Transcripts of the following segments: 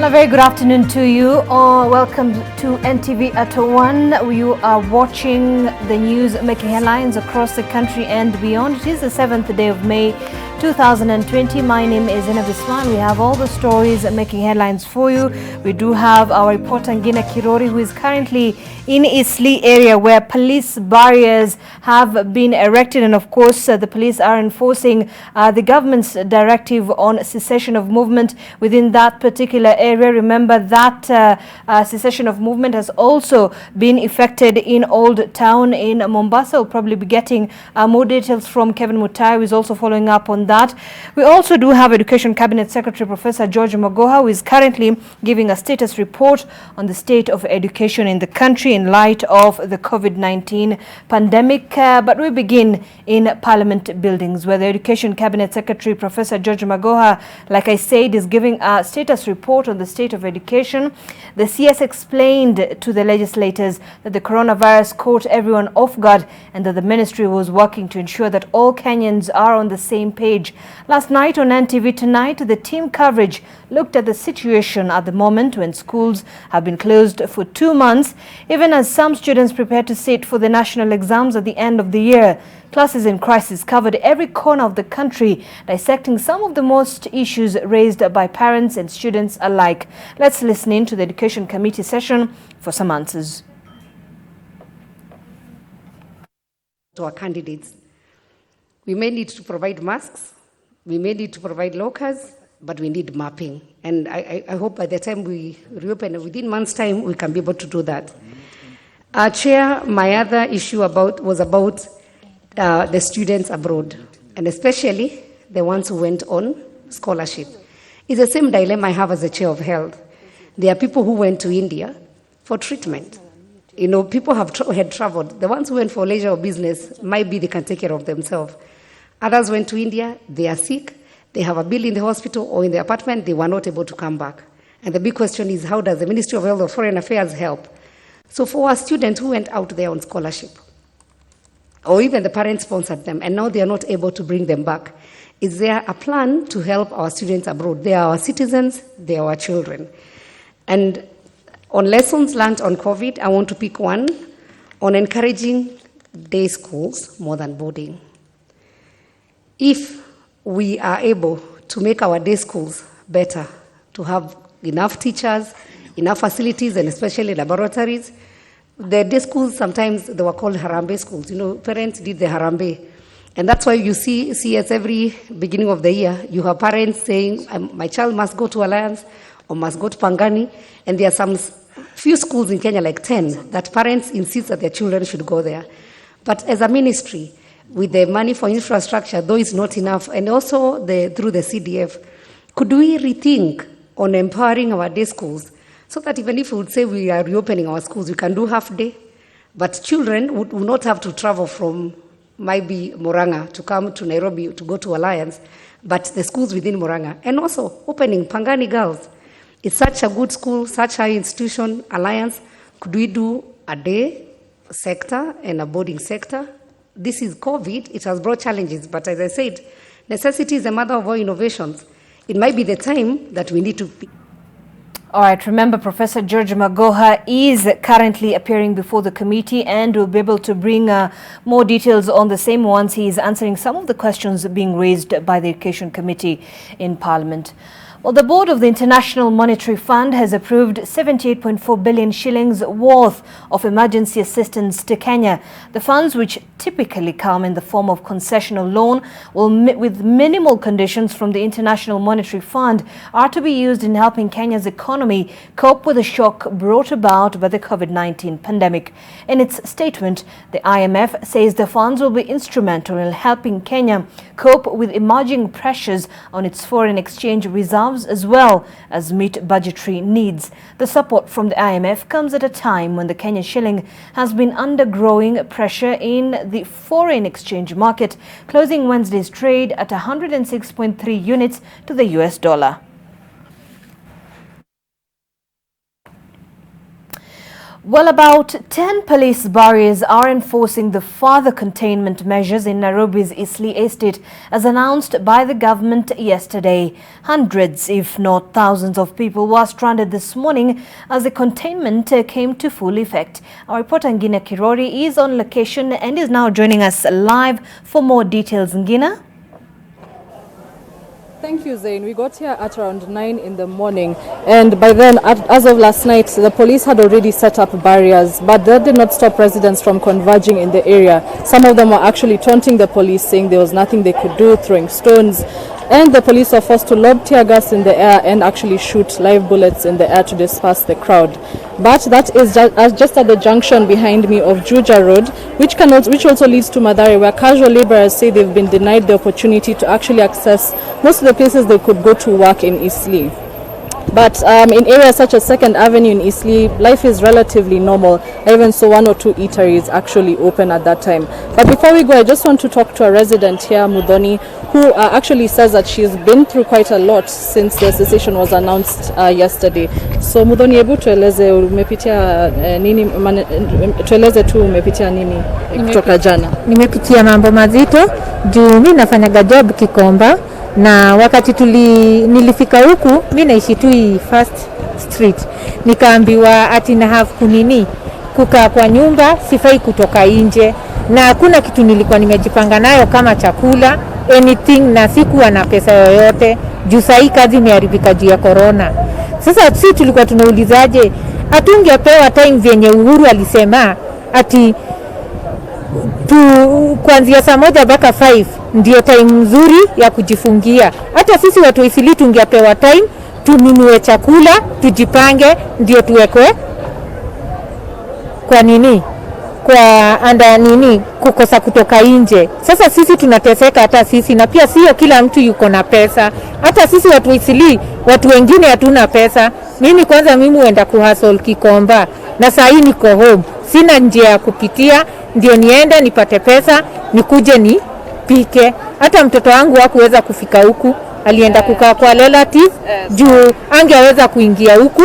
A very good afternoon to you. Welcome to NTV at 1. You are watching the news making headlines across the country and beyond. It is the 7th day of May 2020. My name is Zainab. We have all the stories making headlines for you. We do have our reporter Ngina Kirori, who is currently in Isli area where police barriers have been erected, and of course the police are enforcing the government's directive on cessation of movement within that particular area. Remember that cessation of movement has also been effected in Old Town in Mombasa. We'll probably be getting more details from Kevin Mutai, who is also following up on that. We also do have Education Cabinet Secretary Professor George Magoha, who is currently giving a status report on the state of education in the country in light of the COVID-19 pandemic. But we begin in Parliament buildings, where the Education Cabinet Secretary Professor George Magoha, like I said, is giving a status report on the state of education. The CS explained to the legislators that the coronavirus caught everyone off guard and that the ministry was working to ensure that all Kenyans are on the same page. Last night on NTV Tonight, the team coverage looked at the situation at the moment when schools have been closed for 2 months, even as some students prepare to sit for the national exams at the end of the year. Classes in Crisis covered every corner of the country, dissecting some of the most issues raised by parents and students alike. Let's listen in to the Education Committee session for some answers. To our candidates, we may need to provide masks, we may need to provide lockers, but we need mapping. And I hope by the time we reopen, within months' time, we can be able to do that. Chair, my other issue was about the students abroad, and especially the ones who went on scholarship. It's the same dilemma I have as a chair of health. There are people who went to India for treatment. You know, people had traveled. The ones who went for leisure or business might be they can take care of themselves. Others went to India, they are sick, they have a bill in the hospital or in the apartment, they were not able to come back. And the big question is, how does the Ministry of Health or Foreign Affairs help? So for our students who went out there on scholarship, or even the parents sponsored them, and now they are not able to bring them back, is there a plan to help our students abroad? They are our citizens, they are our children. And on lessons learned on COVID, I want to pick one on encouraging day schools more than boarding. If we are able to make our day schools better, to have enough teachers, enough facilities, and especially laboratories, the day schools, sometimes they were called Harambee schools. You know, parents did the Harambee. And that's why you see us every beginning of the year, you have parents saying, my child must go to Alliance or must go to Pangani. And there are some few schools in Kenya, like 10, that parents insist that their children should go there. But as a ministry, with the money for infrastructure, though it's not enough, and also through the CDF, could we rethink on empowering our day schools so that even if we would say we are reopening our schools, we can do half day, but children would not have to travel from maybe Murang'a to come to Nairobi to go to Alliance, but the schools within Murang'a. And also opening Pangani Girls. It's such a good school, such high institution, Alliance. Could we do a day sector and a boarding sector? This is COVID, it has brought challenges, but as I said, necessity is the mother of all innovations. It might be the time that we need to... All right, remember Professor George Magoha is currently appearing before the committee and will be able to bring more details on the same once he is answering some of the questions being raised by the Education Committee in Parliament. Well, the board of the International Monetary Fund has approved 78.4 billion shillings worth of emergency assistance to Kenya. The funds, which typically come in the form of concessional loan, with minimal conditions from the International Monetary Fund, are to be used in helping Kenya's economy cope with the shock brought about by the COVID-19 pandemic. In its statement, the IMF says the funds will be instrumental in helping Kenya cope with emerging pressures on its foreign exchange reserves as well as meet budgetary needs. The support from the IMF comes at a time when the Kenyan shilling has been under growing pressure in the foreign exchange market, closing Wednesday's trade at 106.3 units to the US dollar. Well, about 10 police barriers are enforcing the further containment measures in Nairobi's Eastleigh estate as announced by the government yesterday. Hundreds, if not thousands of people were stranded this morning as the containment came to full effect. Our reporter Ngina Kirori is on location and is now joining us live for more details. Ngina? Thank you, Zain. We got here at around 9 in the morning, and by then, as of last night, the police had already set up barriers, but that did not stop residents from converging in the area. Some of them were actually taunting the police, saying there was nothing they could do, throwing stones, and the police were forced to lob tear gas in the air and actually shoot live bullets in the air to disperse the crowd. But that is just at the junction behind me of Juja Road, which also leads to Mathare, where casual laborers say they've been denied the opportunity to actually access most of the places they could go to work in Eastleigh. But in areas such as 2nd Avenue in Eastleigh, life is relatively normal. I even saw 1 or 2 eateries actually open at that time. But before we go, I just want to talk to a resident here, Mudhoni, who actually says that she's been through quite a lot since the cessation was announced yesterday. So Mudhoni, hebu tueleze umepitia nini, tueleze tu umepitia nini kutoka jana? Nimepitia mambo mazito juu mimi nafanyaga job Kikomba, na wakati nilifika huku mimi naishi tu First Street, nikaambiwa ati na have kunini kukaa kwa nyumba, sifai kutoka nje, na hakuna kitu nilikuwa nimejipanga nayo kama chakula anything, na sikuwa na pesa yoyote juu sahi kazi imeharibika juu ya corona. Sasa sisi tulikuwa tunaulizaje, hatungepewa time vyenye Uhuru alisema ati kuanzia saa 1 mpaka 5 ndio time nzuri ya kujifungia. Hata sisi watu Eastleigh tungepewa time tununue chakula, tujipange ndio tuwekwe kwa nini kwa anda nini kukosa kutoka nje. Sasa sisi tunateseka, hata sisi, na pia sio kila mtu yuko na pesa. Hata sisi watu Eastleigh, watu wengine hatuna pesa. Mimi huenda kuhustle Kikomba, na saa hii niko home, sina njia ya kupitia, ndio niende nipate pesa nikuje nipike. Hata mtoto wangu hakuweza kufika huku, alienda kukaa kwa relative juu angeweza kuingia huku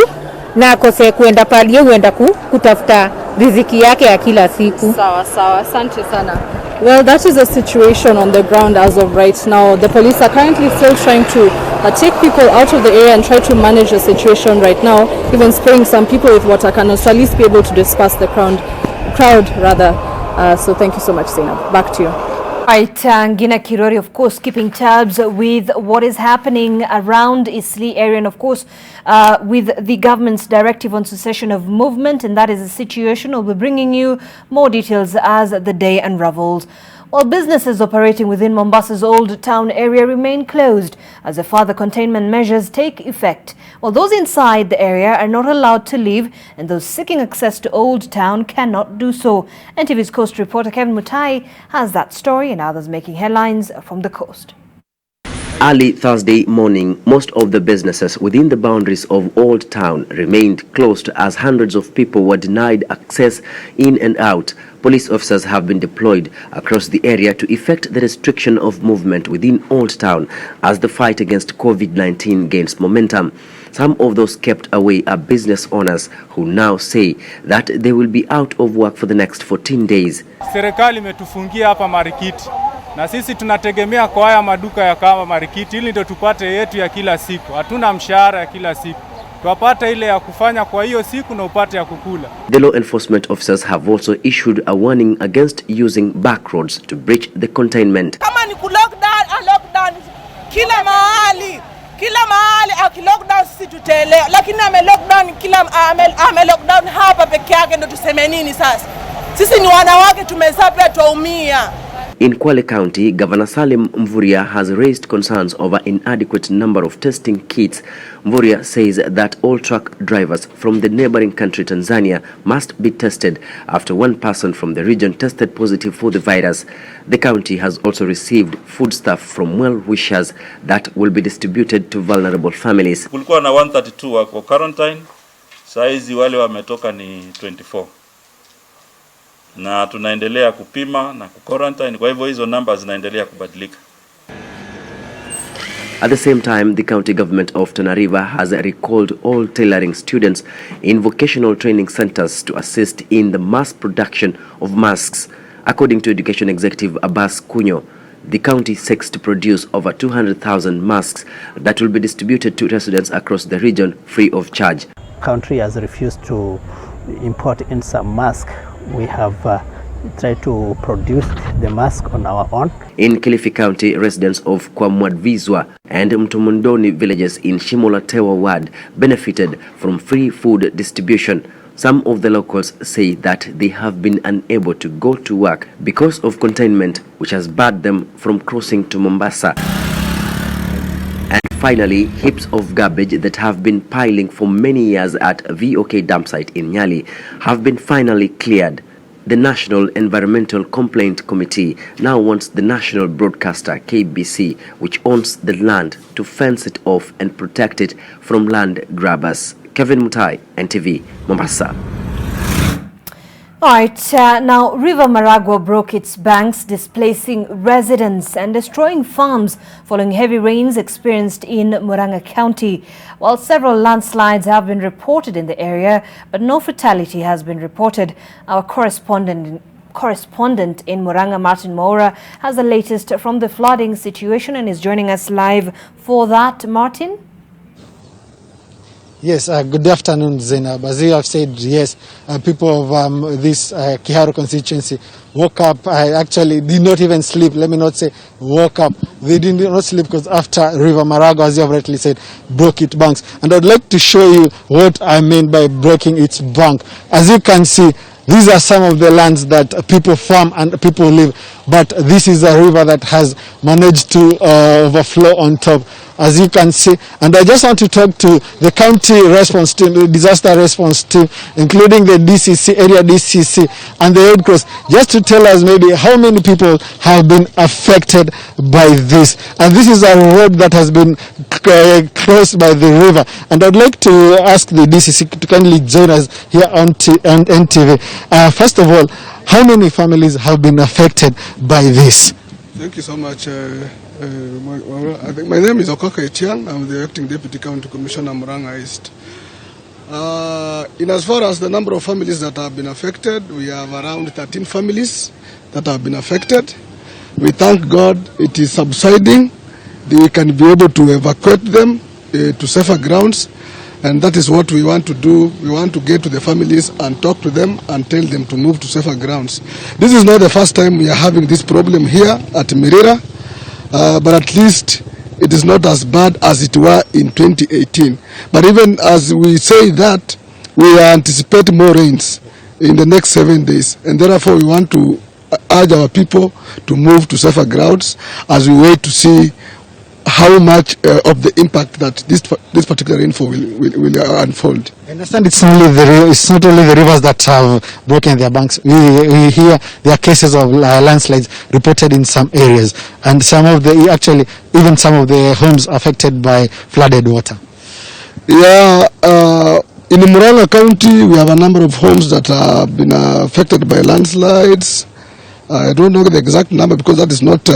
na akose kuenda pale huenda kutafuta riziki yake ya kila siku. Sawa, asante sana. Well, that is the situation on the ground as of right now. The police are currently still trying to take people out of the area and try to manage the situation right now, even spraying some people with water cannons to at least be able to disperse the crowd rather. So thank you so much, Zainab. Back to you. Right, Ngina Kirori, of course, keeping tabs with what is happening around Eastleigh area, and of course, with the government's directive on cessation of movement, and that is the situation. We'll be bringing you more details as the day unravels. While businesses operating within Mombasa's Old Town area remain closed as the further containment measures take effect, while those inside the area are not allowed to leave and those seeking access to Old Town cannot do so. NTV's coast reporter Kevin Mutai has that story and others making headlines from the coast. Early Thursday morning, most of the businesses within the boundaries of Old Town remained closed as hundreds of people were denied access in and out. Police officers have been deployed across the area to effect the restriction of movement within Old Town as the fight against COVID-19 gains momentum. Some of those kept away are business owners who now say that they will be out of work for the next 14 days. Serikali imetufungia hapa marikiti, na sisi tunategemea kwa haya maduka ya kama marikiti ili ndio tupate yetu ya kila siku. Hatuna mshahara ya kila siku. Tuwapate ile ya kufanya kwa hiyo siku na upate ya kukula. The law enforcement officers have also issued a warning against using back roads to breach the containment. Kama ni lockdown kila mahali lockdown sisi tutaelewa, lakini ame lockdown hapa peke yake ndio tuseme nini sasa? Sisi ni wanawake tumezaa pia tuumia. In Kwale County, Governor Salim Mvurya has raised concerns over inadequate number of testing kits. Mvurya says that all truck drivers from the neighboring country Tanzania must be tested after one person from the region tested positive for the virus. The county has also received foodstuff from well-wishers that will be distributed to vulnerable families. Kulikuwa na 132 wako quarantine, saizi wale wametoka ni 24. Na tunaendelea kupima na quarantine, kwa hivyo hizo numbers zinaendelea kubadilika. At the same time, the county government of Tana River has recalled all tailoring students in vocational training centers to assist in the mass production of masks. According to Education Executive Abbas Kunyo, the county seeks to produce over 200,000 masks that will be distributed to residents across the region free of charge. Country has refused to import in some masks. We have tried to produce the mask on our own. In Kilifi County, residents of Kwamwadvizwa and Mtumundoni villages in Shimolatewa ward benefited from free food distribution. Some of the locals say that they have been unable to go to work because of containment, which has barred them from crossing to Mombasa. And finally, heaps of garbage that have been piling for many years at a VOK dump site in Nyali have been finally cleared. The National Environmental Complaint Committee now wants the national broadcaster KBC, which owns the land, to fence it off and protect it from land grabbers. Kevin Mutai, NTV, Mombasa. All right, now River Maragua broke its banks, displacing residents and destroying farms following heavy rains experienced in Murang'a County. While several landslides have been reported in the area, but no fatality has been reported. Our correspondent in Murang'a, Martin Moura, has the latest from the flooding situation and is joining us live for that. Martin? Yes, good afternoon, Zainab. As you have said, yes, people of this Kiharu constituency woke up. I actually did not even sleep. Let me not say woke up. They did not sleep because after River Maragua, as you have rightly said, broke its banks. And I'd like to show you what I mean by breaking its bank. As you can see, these are some of the lands that people farm and people live. But this is a river that has managed to overflow on top, as you can see. And I just want to talk to the county response team, the disaster response team, including the DCC, area DCC, and the Red Cross, just to tell us maybe how many people have been affected by this. And this is a road that has been crossed by the river. And I'd like to ask the DCC to kindly join us here on NTV. First of all, how many families have been affected by this? Thank you so much. I think my name is Okoka Etiang. I'm the acting deputy county commissioner, Murang'a East. In as far as the number of families that have been affected, we have around 13 families that have been affected. We thank God it is subsiding. We can be able to evacuate them to safer grounds. And that is what we want to do. We want to get to the families and talk to them and tell them to move to safer grounds. This is not the first time we are having this problem here at Mirira, but at least it is not as bad as it were in 2018. But even as we say that, we anticipate more rains in the next 7 days. And therefore we want to urge our people to move to safer grounds as we wait to see how much of the impact that this particular rainfall will unfold. I understand it's not only the rivers that have broken their banks. We hear there are cases of landslides reported in some areas, and some of even some of the homes affected by flooded water. Yeah, in Murang'a County we have a number of homes that have been affected by landslides. I don't know the exact number because that is not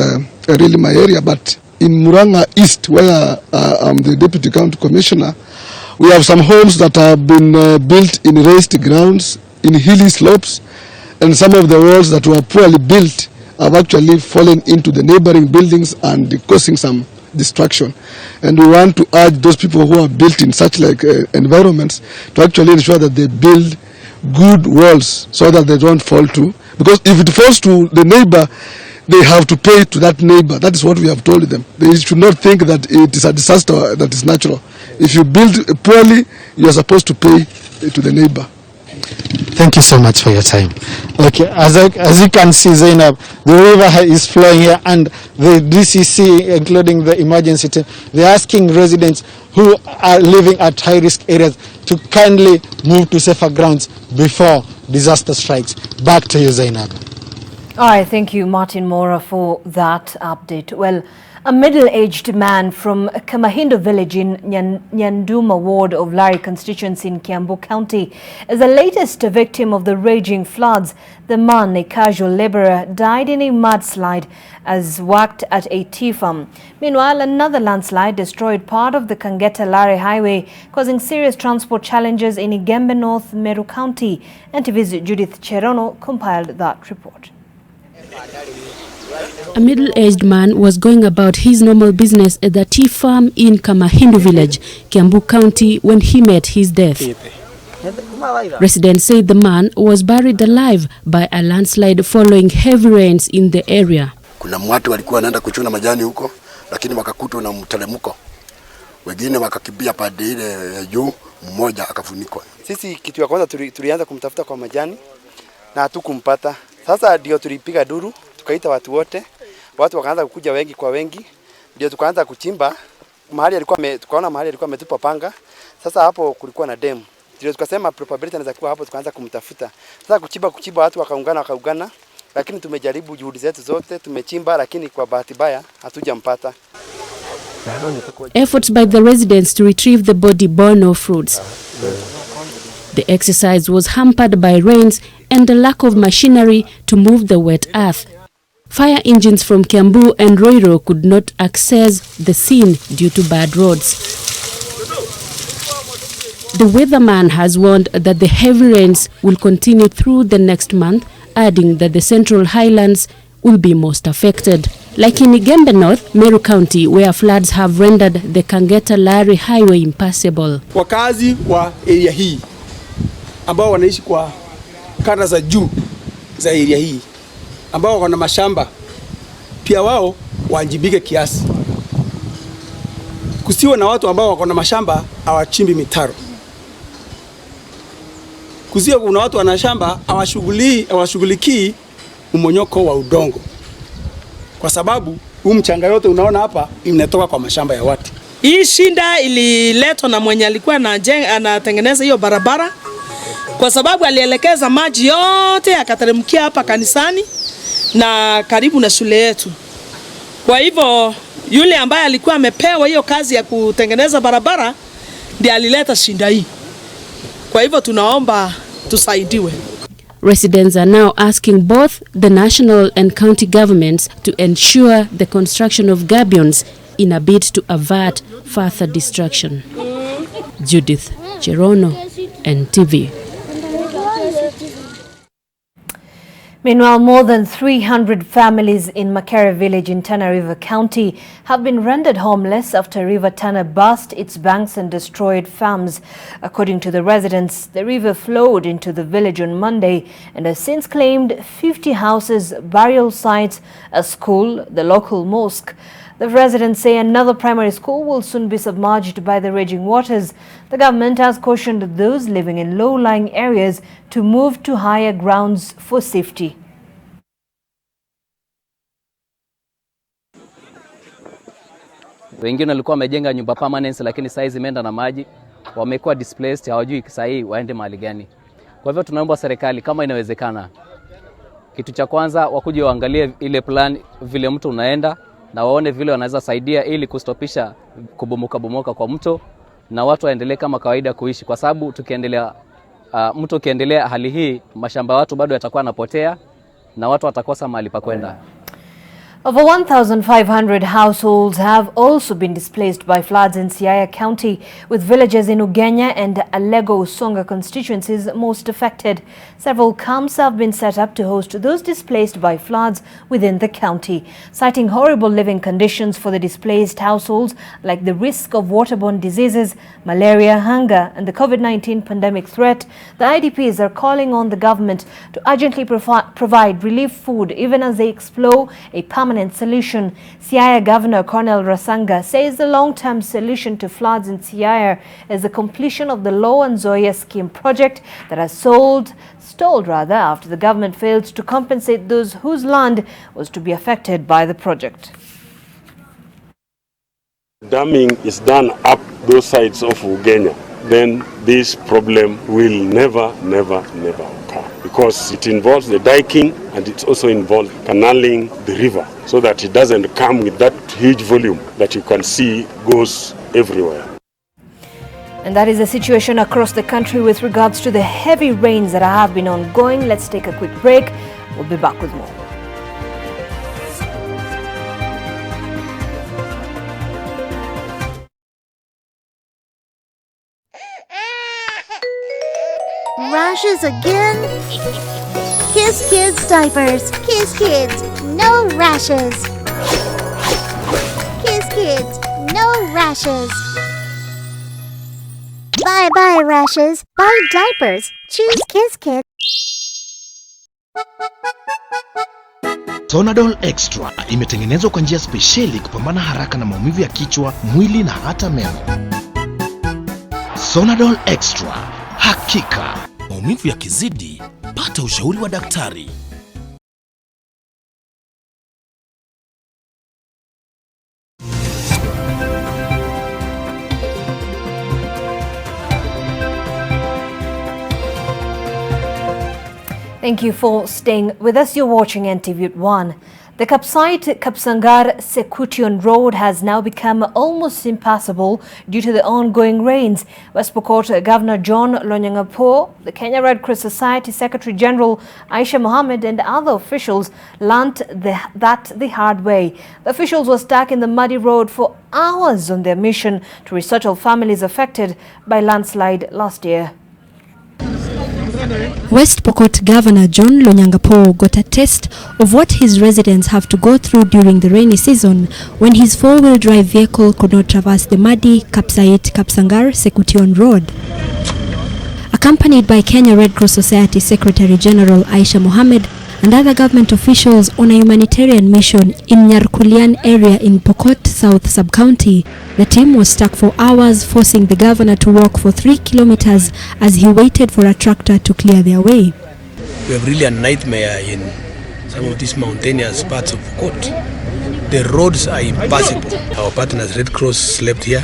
really my area, but in Murang'a East, where I'm the deputy county commissioner, we have some homes that have been built in raised grounds, in hilly slopes, and some of the walls that were poorly built have actually fallen into the neighboring buildings and causing some destruction. And we want to urge those people who are built in such environments to actually ensure that they build good walls so that they don't fall to. Because if it falls to the neighbor, they have to pay to that neighbor. That is what we have told them. They should not think that it is a disaster that is natural. If you build poorly, you are supposed to pay to the neighbor. Thank you so much for your time. Okay, as you can see, Zainab, the river is flowing here, and the DCC, including the emergency team, they're asking residents who are living at high-risk areas to kindly move to safer grounds before disaster strikes. Back to you, Zainab. All right, thank you, Martin Moura, for that update. Well, A middle-aged man from Kamahindo village in Nyanduma ward of Lari constituency in Kiambu County is the latest victim of the raging floods. The man, a casual laborer, died in a mudslide as worked at a tea farm. Meanwhile, another landslide destroyed part of the Kangeta-Lari highway, causing serious transport challenges in Igembe North, Meru County. NTV's Judith Cherono compiled that report. A middle-aged man was going about his normal business at the tea farm in Kamahindo village, Kiambu County, when he met his death. Residents say the man was buried alive by a landslide following heavy rains in the area. Kuna watu walikuwa wanaenda kuchuna majani huko, lakini wakakutwa na mteremko. Wengine wakakimbia pande ile juu, mmoja akafunikwa. Sisi kitu ya kwanza tulianza kumtafuta kwa majani na hatukumpata. Sasa ndio tulipiga duru, tukaita watu wote. Watu wakaanza kukuja wengi kwa wengi. Ndio tukaanza kuchimba mahali alikuwa tukaona mahali alikuwa ametupa panga. Sasa hapo kulikuwa na dam. Ndio tukasema probability anaweza kuwa hapo, tukaanza kumtafuta. Sasa kuchimba watu wakaungana. Lakini tumejaribu juhudi zetu zote, tumechimba lakini kwa bahati mbaya hatujampata. Efforts by the residents to retrieve the body bore no fruits. The exercise was hampered by rains and the lack of machinery to move the wet earth. Fire engines from Kiambu and Roiro could not access the scene due to bad roads. The weatherman has warned that the heavy rains will continue through the next month, adding that the Central Highlands will be most affected. Like in Igembe North, Meru County, where floods have rendered the Kangeta-Lari highway impassable. Wakazi wa area hii ambao wanaishi kwa kanda za juu za area hii ambao wana mashamba pia wao waajibike kiasi. Kusiwe na watu ambao wako na mashamba hawachimbi mitaro. Kusiwe kuna watu wana shamba hawashughulikii mmonyoko wa udongo. Kwa sababu huu mchanga yote unaona hapa inatoka kwa mashamba ya watu. Hii shinda ililetwa na mwenye alikuwa anatengeneza hiyo barabara. Kwa sababu alielekeza maji yote akateremkia hapa kanisani na karibu na shule yetu. Kwa hivyo yule ambaye alikuwa amepewa hiyo kazi ya kutengeneza barabara ndiye alileta shinda hii. Kwa hivyo tunaomba tusaidiwe. Residents are now asking both the national and county governments to ensure the construction of gabions in a bid to avert further destruction. Judith Cherono, NTV. Meanwhile, more than 300 families in Makere village in Tana River County have been rendered homeless after River Tana burst its banks and destroyed farms. According to the residents, the river flowed into the village on Monday and has since claimed 50 houses, burial sites, a school, the local mosque. The residents say another primary school will soon be submerged by the raging waters. The government has cautioned those living in low-lying areas to move to higher grounds for safety. Wengine walikuwa wamejenga nyumba permanent lakini sasa zimeenda na maji, wamekuwa displaced, hawajui sasa waende mahali gani. Kwa hivyo tunaomba serikali kama inawezekana, kitu cha kwanza wakuje waangalie ile plan vile mtu unaenda na waone vile wanaweza saidia ili kustopisha kubomoka kwa mto na watu waendelee kama kawaida kuishi, kwa sababu tukiendelea mto kiendelea hali hii, mashamba watu bado yatakuwa yanapotea na watu watakosa mahali pa kwenda. Over 1,500 households have also been displaced by floods in Siaya County, with villages in Ugenya and Alego Usonga constituencies most affected. Several camps have been set up to host those displaced by floods within the county. Citing horrible living conditions for the displaced households, like the risk of waterborne diseases, malaria, hunger, and the COVID-19 pandemic threat, the IDPs are calling on the government to urgently provide relief food, even as they explore a permanent solution. Siaya Governor Cornel Rasanga says the long-term solution to floods in Siaya is the completion of the Law and Zoya scheme project that has stalled after the government failed to compensate those whose land was to be affected by the project. Damming is done up those sides of Ugenya, then this problem will never occur. because it involves the diking and it also involves canaling the river so that it doesn't come with that huge volume that you can see goes everywhere. And that is the situation across the country with regards to the heavy rains that have been ongoing. Let's take a quick break. We'll be back with more. Rashes again? Kiss Kids diapers. Kiss Kids, no rashes. Kiss Kids, no rashes. Bye-bye rashes. Buy diapers. Choose Kiss Kids. Sonadol Extra imetengenezwa kwa njia spesheli kupambana haraka na maumivu ya kichwa, mwili na hata meno. Sonadol Extra, hakika maumivu yakizidi, pata ushauri wa daktari. Thank you for staying with us. You're watching NTV at 1. The Kapsait-Kapsangar-Sekution road has now become almost impassable due to the ongoing rains. West Pokot Governor John Lonyangapuo, the Kenya Red Cross Society Secretary General Aisha Mohammed and other officials learnt that the hard way. The officials were stuck in the muddy road for hours on their mission to resettle families affected by landslide last year. West Pokot Governor John Lonyangapuo got a taste of what his residents have to go through during the rainy season when his four-wheel drive vehicle could not traverse the muddy Kapsait-Kapsangar-Sekution road. Accompanied by Kenya Red Cross Society Secretary General Aisha Mohammed and other government officials on a humanitarian mission in Nyarkulian area in Pokot South Sub-County, the team was stuck for hours, forcing the governor to walk for 3 kilometers as he waited for a tractor to clear their way. We have really a nightmare in some of these mountainous parts of Pokot. The roads are impassable. Our partners Red Cross slept here,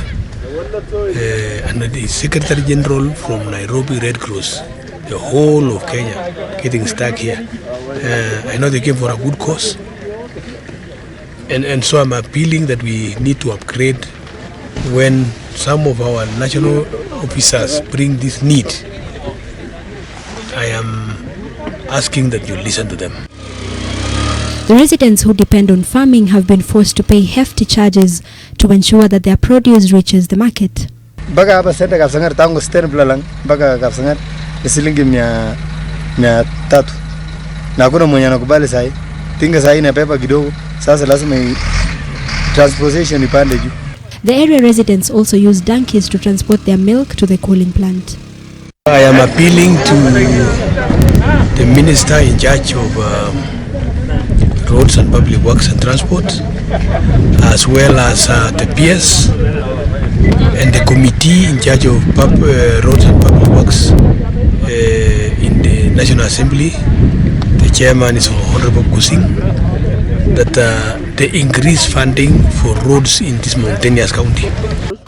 and the Secretary General from Nairobi Red Cross, the whole of Kenya getting stuck here. I know they came for a good cause, and so I'm appealing that we need to upgrade when some of our national officers bring this need. I am asking that you listen to them. The residents who depend on farming have been forced to pay hefty charges to ensure that their produce reaches the market. Baga hapa senta Kapsangar tangu stand blalang baga Kapsangar shilingi 300 na kuna mwenye anakubali sahi tinga sahi na pepa kidogo sasa lazima transportation ipande juu. The area residents also use donkeys to transport their milk to the cooling plant. I am appealing to the minister in charge of roads and public works and transport, as well as the PS and the committee in charge of roads and public works in the National Assembly. The chairman is Honorable Kusing, that they increase funding for roads in this mountainous county.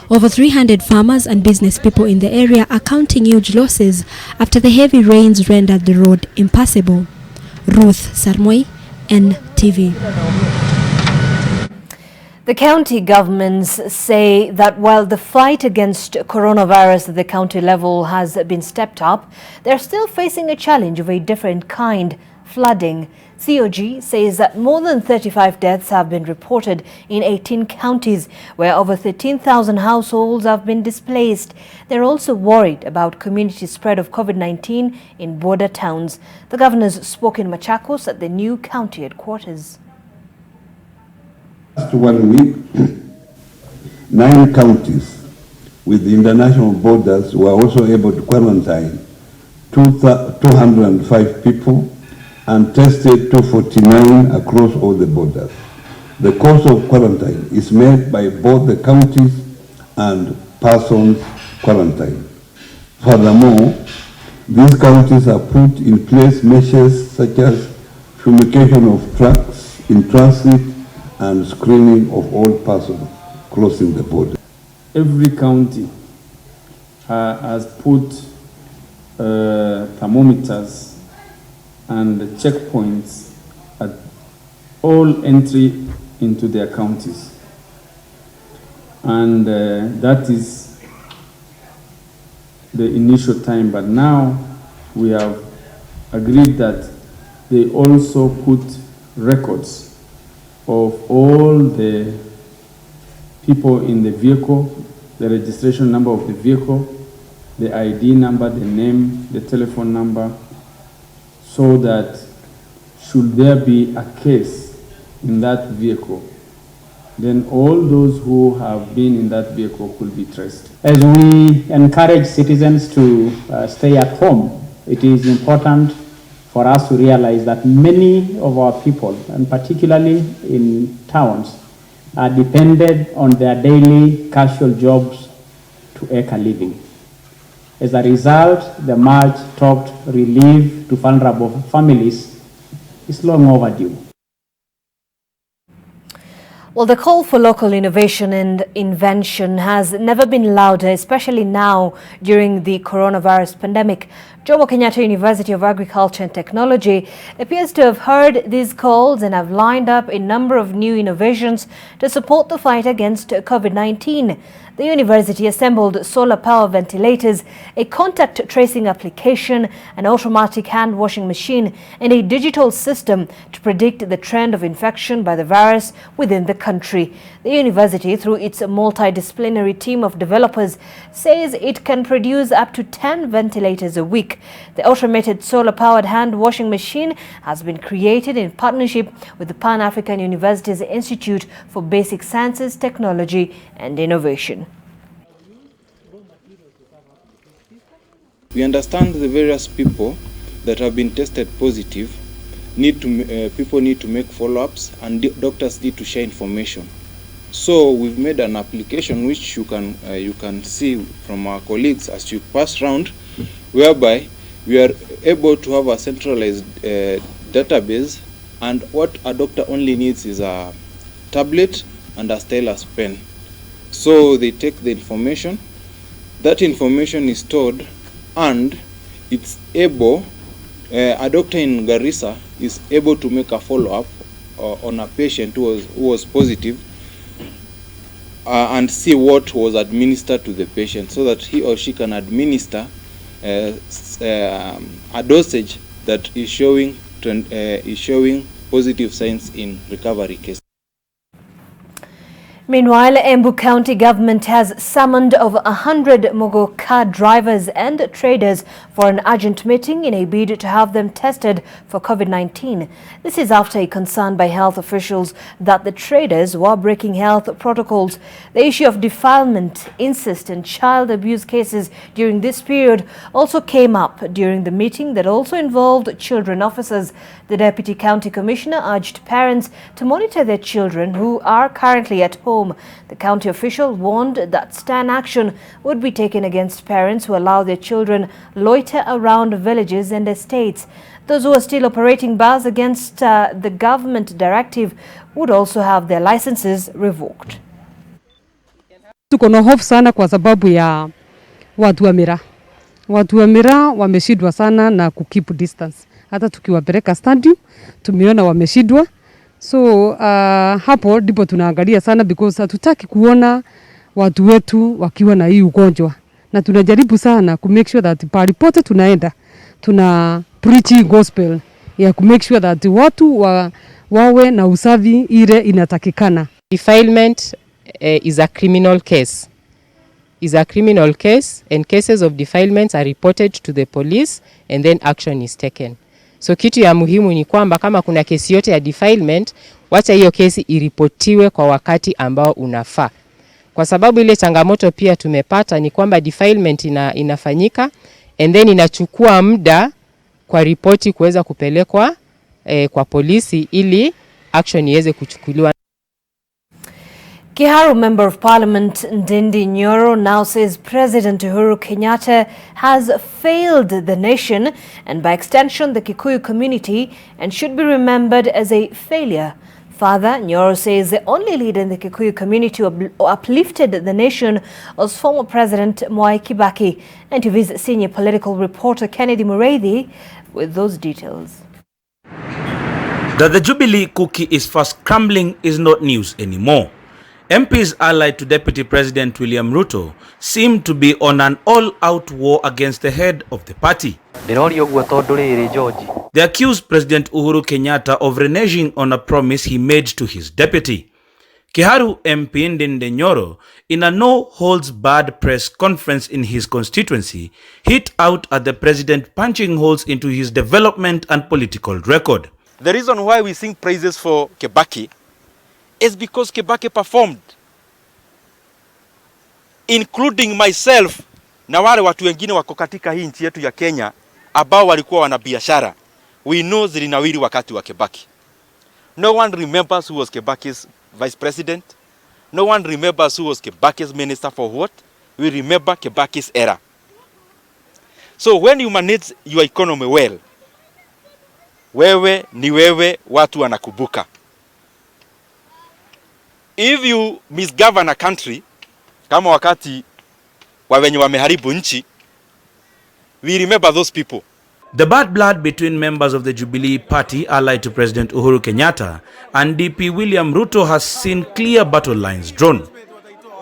Over 300 farmers and business people in the area are counting huge losses after the heavy rains rendered the road impassable. Ruth Sarmoi, NTV. The county governments say that while the fight against coronavirus at the county level has been stepped up, they're still facing a challenge of a different kind, flooding. COG says that more than 35 deaths have been reported in 18 counties, where over 13,000 households have been displaced. They're also worried about community spread of COVID-19 in border towns. The governors spoke in Machakos at the new county headquarters. Last 1 week, 9 counties with international borders were also able to quarantine 205 people and tested 249 across all the borders. The cost of quarantine is made by both the counties and persons quarantined. Furthermore, these counties have put in place measures such as fumigation of trucks in transit and screening of all persons crossing the border. Every county has put thermometers and checkpoints at all entry into their counties. And that is the initial time, but now we have agreed that they also put records of all the people in the vehicle, the registration number of the vehicle, the ID number, the name, the telephone number, so that should there be a case in that vehicle, then all those who have been in that vehicle could be traced. As we encourage citizens to stay at home, it is important for us to realize that many of our people, and particularly in towns, are dependent on their daily casual jobs to make a living. As a result, the much talked relief to vulnerable families is long overdue. Well, the call for local innovation and invention has never been louder, especially now during the coronavirus pandemic. Jomo Kenyatta University of Agriculture and Technology appears to have heard these calls and have lined up a number of new innovations to support the fight against COVID-19. The university assembled solar power ventilators, a contact tracing application, an automatic hand washing machine, and a digital system to predict the trend of infection by the virus within the country. The university, through its multidisciplinary team of developers, says it can produce up to 10 ventilators a week. The automated solar-powered hand washing machine has been created in partnership with the Pan-African University's Institute for Basic Sciences, Technology and Innovation. We understand the various people that have been tested positive people need to make follow-ups, and doctors need to share information. So we've made an application which you can see from our colleagues as you pass round, whereby we are able to have a centralized database, and what a doctor only needs is a tablet and a stylus pen. So they take the information, that information is stored, and it's able, a doctor in Garissa is able to make a follow-up on a patient who was positive and see what was administered to the patient, so that he or she can administer a dosage that is showing positive signs in recovery cases. Meanwhile, Embu County government has summoned over 100 Mogo car drivers and traders for an urgent meeting in a bid to have them tested for COVID-19. This is after a concern by health officials that the traders were breaking health protocols. The issue of defilement, incest and child abuse cases during this period also came up during the meeting that also involved children officers. The Deputy County Commissioner urged parents to monitor their children who are currently at home. The county official warned that stern action would be taken against parents who allow their children loiter around villages and estates. Those who are still operating bars against the government directive would also have their licenses revoked. Tuko na hofu sana kwa sababu ya watu wa miraa. Watu wa miraa wameshindwa sana na kukeep distance. Hata tukiwapeleka stadium tumeona wameshindwa. So hapo ndipo tunaangalia sana, because hatutaki kuona watu wetu wakiwa na hii ugonjwa, na tunajaribu sana ku make sure that palipote tunaenda tuna preach gospel ya ku make sure that watu wawe na usafi ile inatakikana. Defilement is a criminal case. And cases of defilements are reported to the police and then action is taken. So kitu ya muhimu ni kwamba kama kuna kesi yote ya defilement, wacha hiyo kesi iripotiwe kwa wakati ambao unafaa. Kwa sababu ile changamoto pia tumepata ni kwamba defilement inafanyika and then inachukua muda kwa ripoti kuweza kupelekwa kwa polisi ili action iweze kuchukuliwa. Kiharu Member of Parliament Ndindi Nyoro now says President Uhuru Kenyatta has failed the nation and by extension the Kikuyu community, and should be remembered as a failure. Further, Nyoro says the only leader in the Kikuyu community who uplifted the nation was former President Mwai Kibaki. NTV's senior political reporter Kennedy Mureithi with those details. That the Jubilee cookie is fast crumbling is not news anymore. MPs allied to Deputy President William Ruto seem to be on an all-out war against the head of the party. They accused President Uhuru Kenyatta of reneging on a promise he made to his deputy. Kiharu MP Ndindi Nyoro, in a no-holds-barred press conference in his constituency, hit out at the president punching holes into his development and political record. The reason why we sing praises for Kibaki is because Kibaki performed, including myself na wale watu wengine wako katika hii nchi yetu ya Kenya ambao walikuwa wanabiashara. We know zilinawiri wakati wa Kibaki. No one remembers who was Kibaki's vice president. No one remembers who was Kibaki's minister for what. We remember Kibaki's era. So when you manage your economy well, wewe ni wewe, watu wanakubuka. If you misgovern a country, kama wakati wa wenye wameharibu nchi, we remember those people. The bad blood between members of the Jubilee Party allied to President Uhuru Kenyatta and DP William Ruto has seen clear battle lines drawn.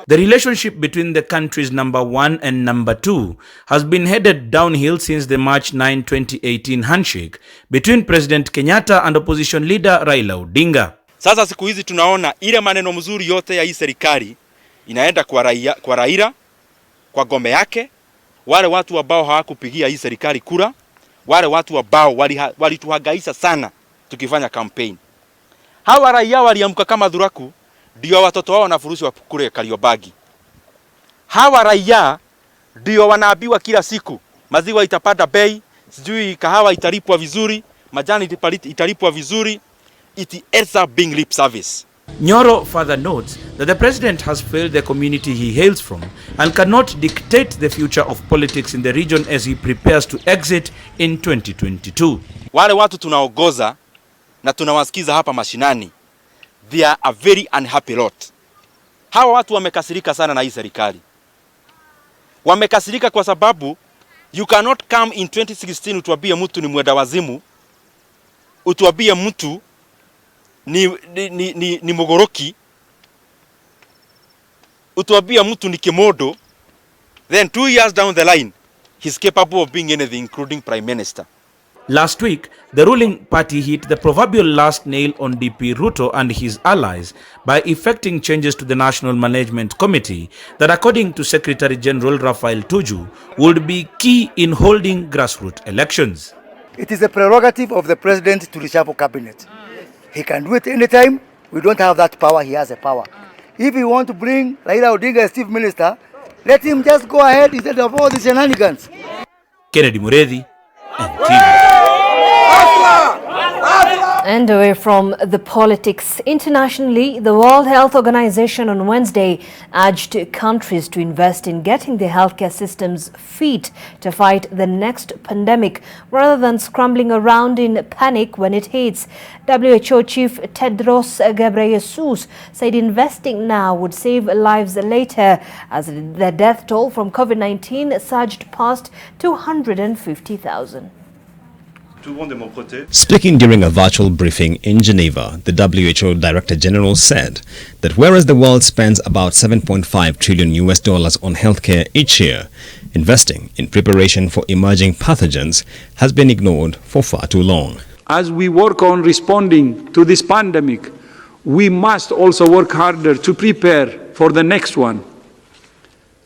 The relationship between the country's number 1 and number 2 has been headed downhill since the March 9, 2018 handshake between President Kenyatta and opposition leader Raila Odinga. Sasa siku hizi tunaona ile maneno mzuri yote ya hii serikali inaenda kwa Raila, kwa gome yake, wale watu ambao hawakupigia hii serikali kura, wale watu ambao walituhangaisha sana tukifanya campaign. Hawa raia waliamka kama dhuraku, ndio watoto wao wanafurushwa kule Kariobangi. Hawa raia ndio wanaambiwa kila siku maziwa itapanda bei, sijui kahawa italipwa vizuri, majani italipwa vizuri. It ends up being lip service. Nyoro further notes that the president has failed the community he hails from and cannot dictate the future of politics in the region as he prepares to exit in 2022. Wale watu tunaongoza na tunawasikiza hapa mashinani, they are a very unhappy lot. Hawa watu wamekasirika sana na hii serikali. Wamekasirika kwa sababu you cannot come in 2016 utuambie mtu ni mwenda wazimu, utuambie mtu ni mogoroki, utuambia mtu ni kimodo, then 2 years down the line he's capable of being anything, including prime minister. Last week, the ruling party hit the proverbial last nail on DP Ruto and his allies by effecting changes to the National Management Committee that, according to Secretary General Raphael Tuju, would be key in holding grassroots elections. It is a prerogative of the president to reshuffle cabinet. He can do it anytime. We don't have that power. He has a power. If you want to bring Raila Odinga as chief minister, let him just go ahead instead of all these shenanigans. Kennedy Muredhi, NTV. And away from the politics, internationally, the World Health Organization on Wednesday urged countries to invest in getting the healthcare systems fit to fight the next pandemic rather than scrambling around in panic when it hits. WHO Chief Tedros Ghebreyesus said investing now would save lives later as the death toll from COVID-19 surged past 250,000. Speaking during a virtual briefing in Geneva, the WHO Director General said that whereas the world spends about $7.5 trillion on healthcare each year, investing in preparation for emerging pathogens has been ignored for far too long. As we work on responding to this pandemic, we must also work harder to prepare for the next one.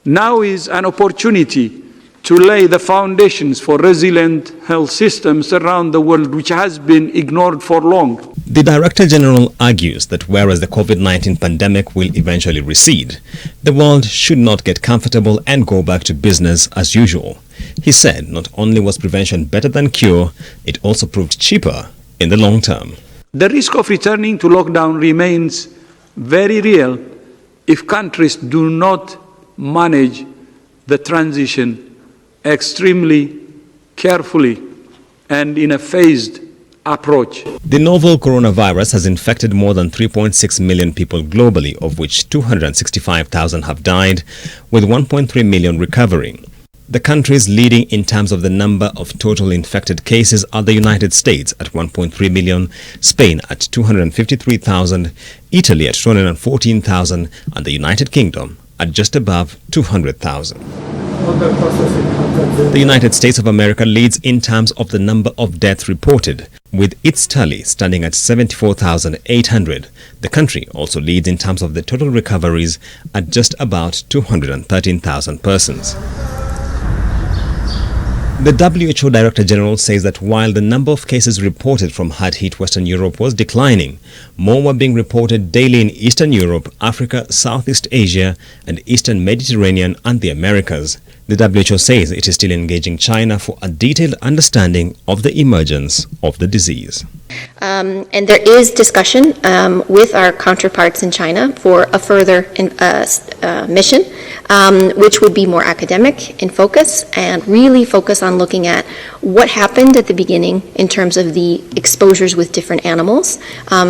Now is an opportunity to lay the foundations for resilient health systems around the world, which has been ignored for long. The Director General argues that whereas the COVID-19 pandemic will eventually recede, the world should not get comfortable and go back to business as usual. He said not only was prevention better than cure, it also proved cheaper in the long term. The risk of returning to lockdown remains very real if countries do not manage the transition extremely carefully and in a phased approach. The novel coronavirus has infected more than 3.6 million people globally, of which 265,000 have died, with 1.3 million recovering. The countries leading in terms of the number of total infected cases are the United States at 1.3 million, Spain at 253,000, Italy at 214,000, and the United Kingdom at just above 200,000. The United States of America leads in terms of the number of deaths reported, with its tally standing at 74,800. The country also leads in terms of the total recoveries at just about 213,000 persons. The WHO Director General says that while the number of cases reported from hard-hit Western Europe was declining, more were being reported daily in Eastern Europe, Africa, Southeast Asia, and Eastern Mediterranean and the Americas. The WHO says it is still engaging China for a detailed understanding of the emergence of the disease. And there is discussion with our counterparts in China for a further mission, which would be more academic in focus and really focus on looking at what happened at the beginning in terms of the exposures with different animals,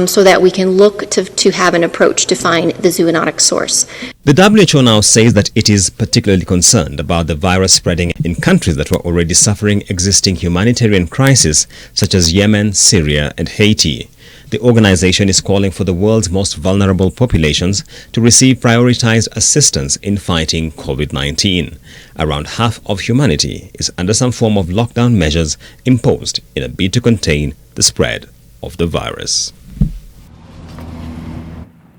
so that we can look to have an approach to find the zoonotic source. The WHO now says that it is particularly concerned about the virus spreading in countries that were already suffering existing humanitarian crises such as Yemen, Syria, and Haiti. The organization is calling for the world's most vulnerable populations to receive prioritized assistance in fighting COVID-19. Around half of humanity is under some form of lockdown measures imposed in a bid to contain the spread of the virus.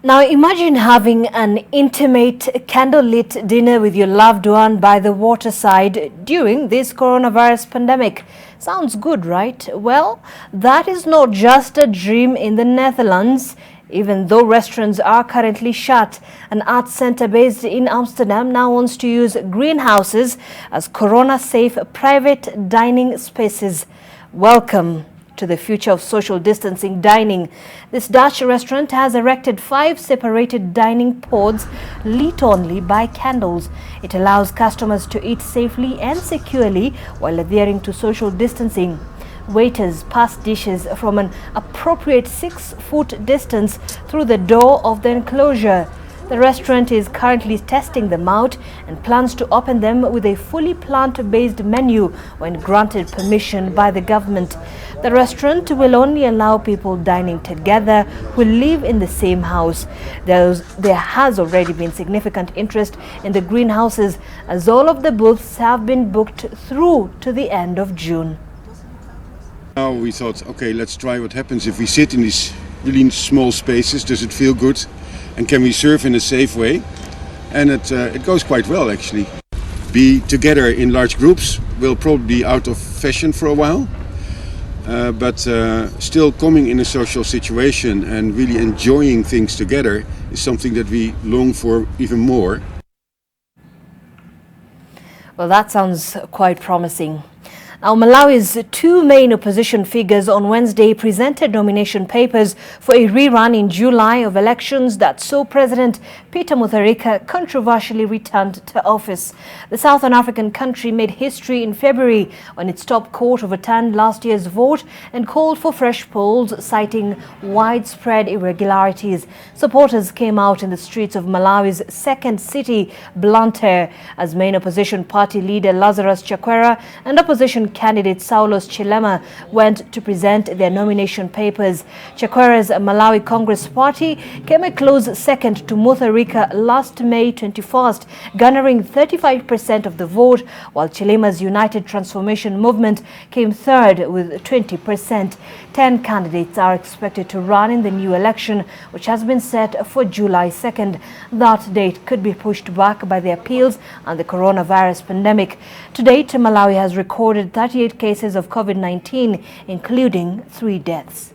Now imagine having an intimate candlelit dinner with your loved one by the waterside during this coronavirus pandemic. Sounds good, right? Well, that is not just a dream in the Netherlands. Even though restaurants are currently shut, an arts center based in Amsterdam now wants to use greenhouses as corona-safe private dining spaces. Welcome to the future of social distancing dining. This Dutch restaurant has erected 5 separated dining pods lit only by candles. It allows customers to eat safely and securely while adhering to social distancing. Waiters pass dishes from an appropriate 6-foot distance through the door of the enclosure. The restaurant is currently testing them out and plans to open them with a fully plant-based menu when granted permission by the government. The restaurant will only allow people dining together who live in the same house. There has already been significant interest in the greenhouses, as all of the booths have been booked through to the end of June. Now we thought, okay, let's try what happens if we sit in these really small spaces. Does it feel good? And can we serve in a safe way? And it goes quite well, actually. Be together in large groups will probably be out of fashion for a while. But still coming in a social situation and really enjoying things together is something that we long for even more. Well, that sounds quite promising. Now, Malawi's 2 main opposition figures on Wednesday presented nomination papers for a rerun in July of elections that saw President Peter Mutharika controversially returned to office. The Southern African country made history in February when its top court overturned last year's vote and called for fresh polls, citing widespread irregularities. Supporters came out in the streets of Malawi's second city, Blantyre, as main opposition party leader Lazarus Chakwera and opposition candidate Saulos Chilema went to present their nomination papers. Chakwera's Malawi Congress Party came a close second to Mutharika last May 21st, garnering 35% of the vote, while Chilema's United Transformation Movement came third with 20%. 10 candidates are expected to run in the new election, which has been set for July 2nd. That date could be pushed back by the appeals and the coronavirus pandemic. To date, Malawi has recorded 38 cases of COVID-19, including 3 deaths.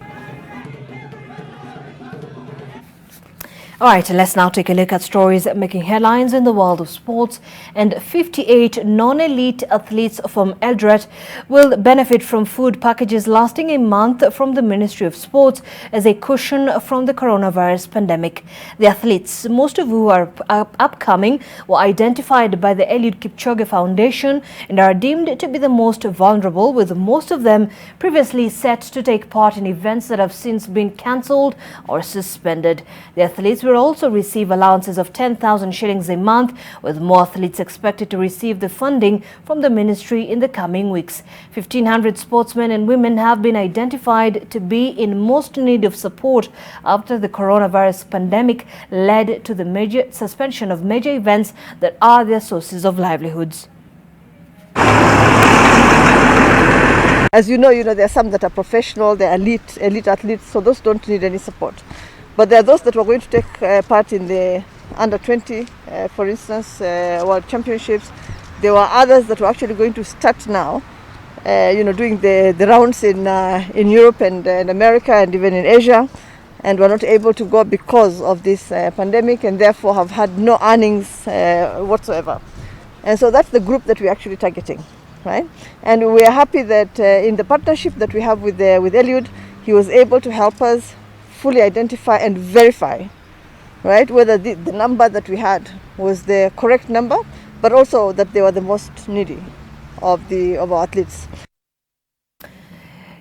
All right, let's now take a look at stories making headlines in the world of sports. And 58 non-elite athletes from Eldoret will benefit from food packages lasting a month from the Ministry of Sports as a cushion from the coronavirus pandemic. The athletes, most of who are upcoming, were identified by the Eliud Kipchoge Foundation and are deemed to be the most vulnerable, with most of them previously set to take part in events that have since been cancelled or suspended. The athletes will also receive allowances of 10,000 shillings a month, with more athletes expected to receive the funding from the ministry in the coming weeks. 1,500 sportsmen and women have been identified to be in most need of support after the coronavirus pandemic led to the major suspension of major events that are their sources of livelihoods. As you know, there are some that are professional, they're elite athletes, so those don't need any support. But there are those that were going to take part in the under 20, for instance, World Championships. There were others that were actually going to start now, doing the rounds in Europe and America and even in Asia, and were not able to go because of this pandemic, and therefore have had no earnings whatsoever. And so that's the group that we're actually targeting. Right? And we are happy that in the partnership that we have with Eliud, he was able to help us fully identify and verify, right, whether the number that we had was the correct number, but also that they were the most needy of our athletes.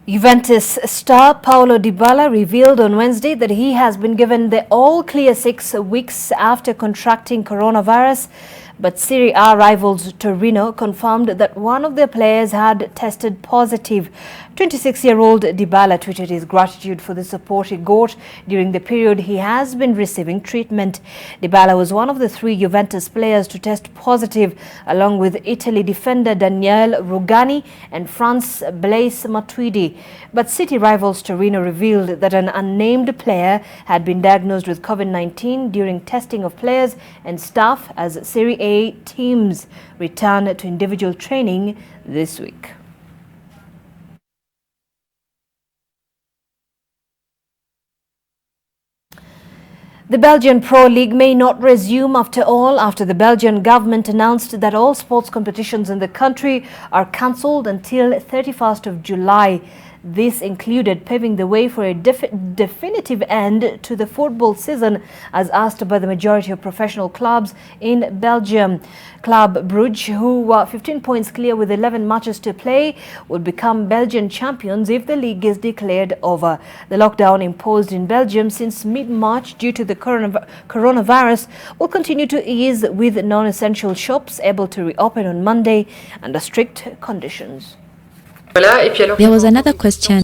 Juventus star Paulo Dybala revealed on Wednesday that he has been given the all-clear 6 weeks after contracting coronavirus. But Serie A rivals Torino confirmed that one of their players had tested positive. 26-year-old Dybala tweeted his gratitude for the support he got during the period he has been receiving treatment. Dybala was one of the 3 Juventus players to test positive, along with Italy defender Daniele Rugani and France Blaise Matuidi. But City rivals Torino revealed that an unnamed player had been diagnosed with COVID-19 during testing of players and staff as Serie A teams return to individual training this week. The Belgian Pro League may not resume after the Belgian government announced that all sports competitions in the country are cancelled until 31st of July. This included paving the way for a definitive end to the football season, as asked by the majority of professional clubs in Belgium. Club Brugge, who were 15 points clear with 11 matches to play, would become Belgian champions if the league is declared over. The lockdown imposed in Belgium since mid-March due to the coronavirus will continue to ease, with non-essential shops able to reopen on Monday under strict conditions. There was another question